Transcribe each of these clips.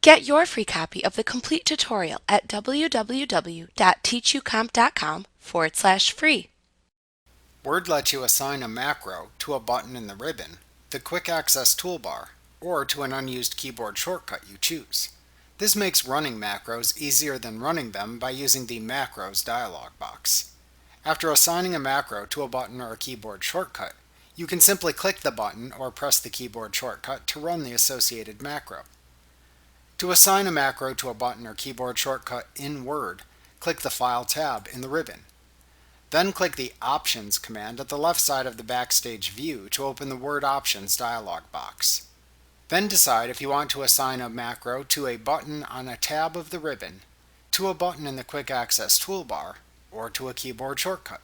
Get your free copy of the complete tutorial at www.teachucomp.com/free. Word lets you assign a macro to a button in the ribbon, the Quick Access toolbar, or to an unused keyboard shortcut you choose. This makes running macros easier than running them by using the Macros dialog box. After assigning a macro to a button or a keyboard shortcut, you can simply click the button or press the keyboard shortcut to run the associated macro. To assign a macro to a button or keyboard shortcut in Word, click the File tab in the ribbon. Then click the Options command at the left side of the Backstage view to open the Word Options dialog box. Then decide if you want to assign a macro to a button on a tab of the ribbon, to a button in the Quick Access toolbar, or to a keyboard shortcut.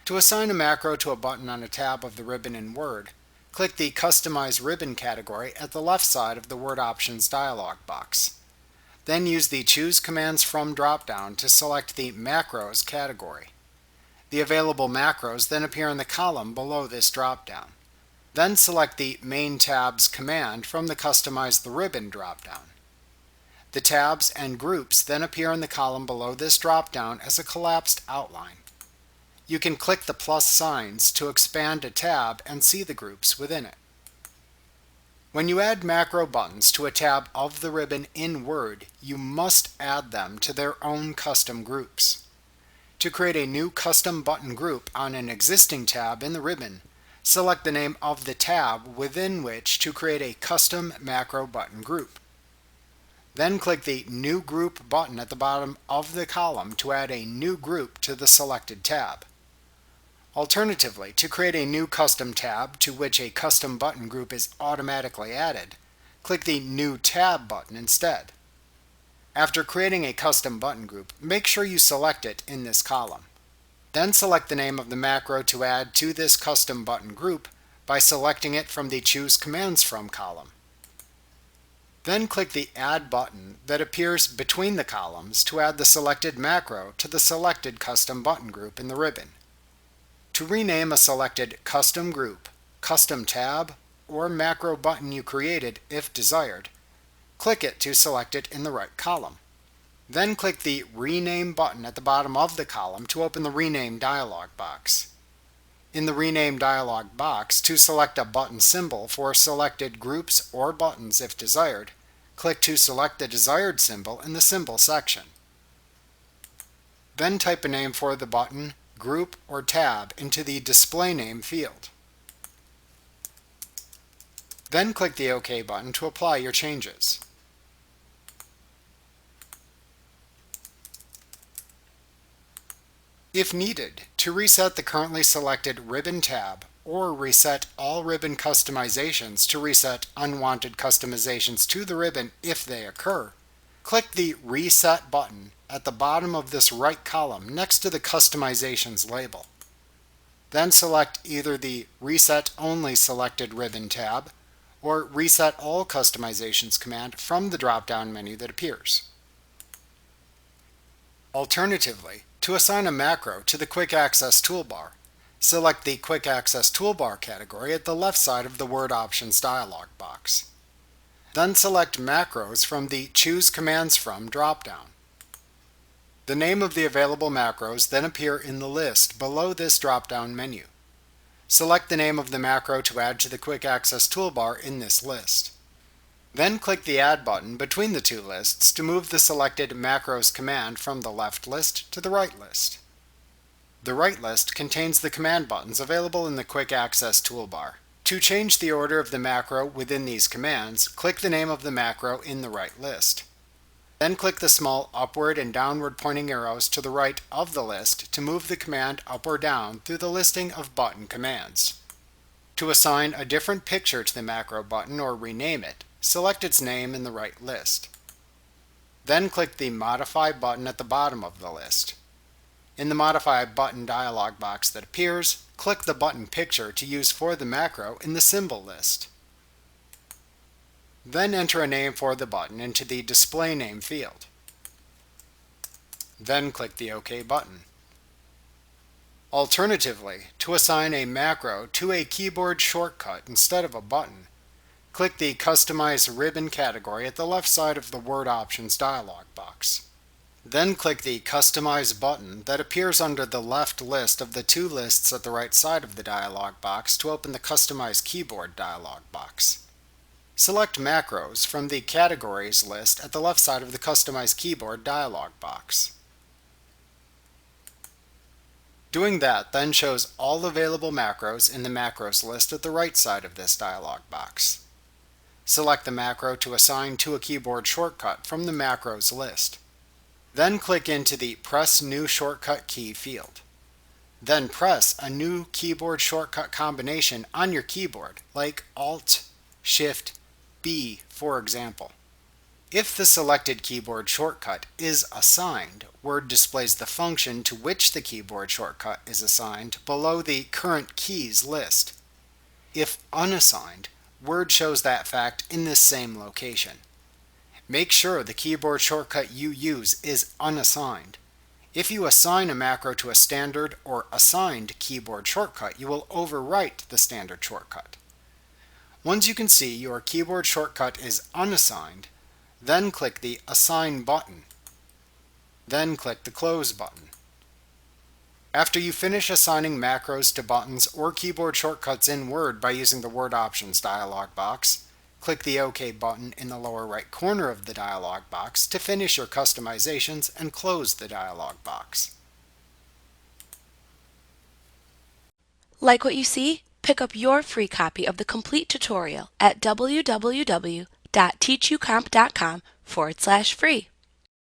To assign a macro to a button on a tab of the ribbon in Word, click the Customize Ribbon category at the left side of the Word Options dialog box. Then use the Choose Commands From drop-down to select the Macros category. The available macros then appear in the column below this drop-down. Then select the Main Tabs command from the Customize the Ribbon drop-down. The tabs and groups then appear in the column below this drop-down as a collapsed outline. You can click the plus signs to expand a tab and see the groups within it. When you add macro buttons to a tab of the ribbon in Word, you must add them to their own custom groups. To create a new custom button group on an existing tab in the ribbon, select the name of the tab within which to create a custom macro button group. Then click the New Group button at the bottom of the column to add a new group to the selected tab. Alternatively, to create a new custom tab to which a custom button group is automatically added, click the New Tab button instead. After creating a custom button group, make sure you select it in this column. Then select the name of the macro to add to this custom button group by selecting it from the Choose Commands From column. Then click the Add button that appears between the columns to add the selected macro to the selected custom button group in the ribbon. To rename a selected custom group, custom tab, or macro button you created if desired, click it to select it in the right column. Then click the Rename button at the bottom of the column to open the Rename dialog box. In the Rename dialog box, to select a button symbol for selected groups or buttons if desired, click to select the desired symbol in the Symbol section. Then type a name for the button, group, or tab into the Display Name field. Then click the OK button to apply your changes. If needed, to reset the currently selected ribbon tab or reset all ribbon customizations to reset unwanted customizations to the ribbon if they occur, click the Reset button at the bottom of this right column next to the Customizations label. Then select either the Reset Only Selected Ribbon tab or Reset All Customizations command from the drop-down menu that appears. Alternatively, to assign a macro to the Quick Access toolbar, select the Quick Access toolbar category at the left side of the Word Options dialog box. Then select Macros from the Choose Commands From drop-down. The name of the available macros then appear in the list below this drop-down menu. Select the name of the macro to add to the Quick Access toolbar in this list. Then click the Add button between the two lists to move the selected Macros command from the left list to the right list. The right list contains the command buttons available in the Quick Access toolbar. To change the order of the macro within these commands, click the name of the macro in the right list. Then click the small upward and downward pointing arrows to the right of the list to move the command up or down through the listing of button commands. To assign a different picture to the macro button or rename it, select its name in the right list. Then click the Modify button at the bottom of the list. In the Modify button dialog box that appears, click the button picture to use for the macro in the symbol list. Then enter a name for the button into the Display Name field. Then click the OK button. Alternatively, to assign a macro to a keyboard shortcut instead of a button, Click the Customize Ribbon category at the left side of the Word Options dialog box. Then click the Customize button that appears under the left list of the two lists at the right side of the dialog box to open the Customize Keyboard dialog box. Select Macros from the Categories list at the left side of the Customize Keyboard dialog box. Doing that then shows all available macros in the Macros list at the right side of this dialog box. Select the macro to assign to a keyboard shortcut from the Macros list. Then click into the Press New Shortcut Key field. Then press a new keyboard shortcut combination on your keyboard, like Alt, Shift, B, for example. If the selected keyboard shortcut is assigned, Word displays the function to which the keyboard shortcut is assigned below the Current Keys list. If unassigned, Word shows that fact in this same location. Make sure the keyboard shortcut you use is unassigned. If you assign a macro to a standard or assigned keyboard shortcut, you will overwrite the standard shortcut. Once you can see your keyboard shortcut is unassigned, then click the Assign button. Then click the Close button. After you finish assigning macros to buttons or keyboard shortcuts in Word by using the Word Options dialog box, click the OK button in the lower right corner of the dialog box to finish your customizations and close the dialog box. Like what you see? Pick up your free copy of the complete tutorial at www.teachucomp.com/free.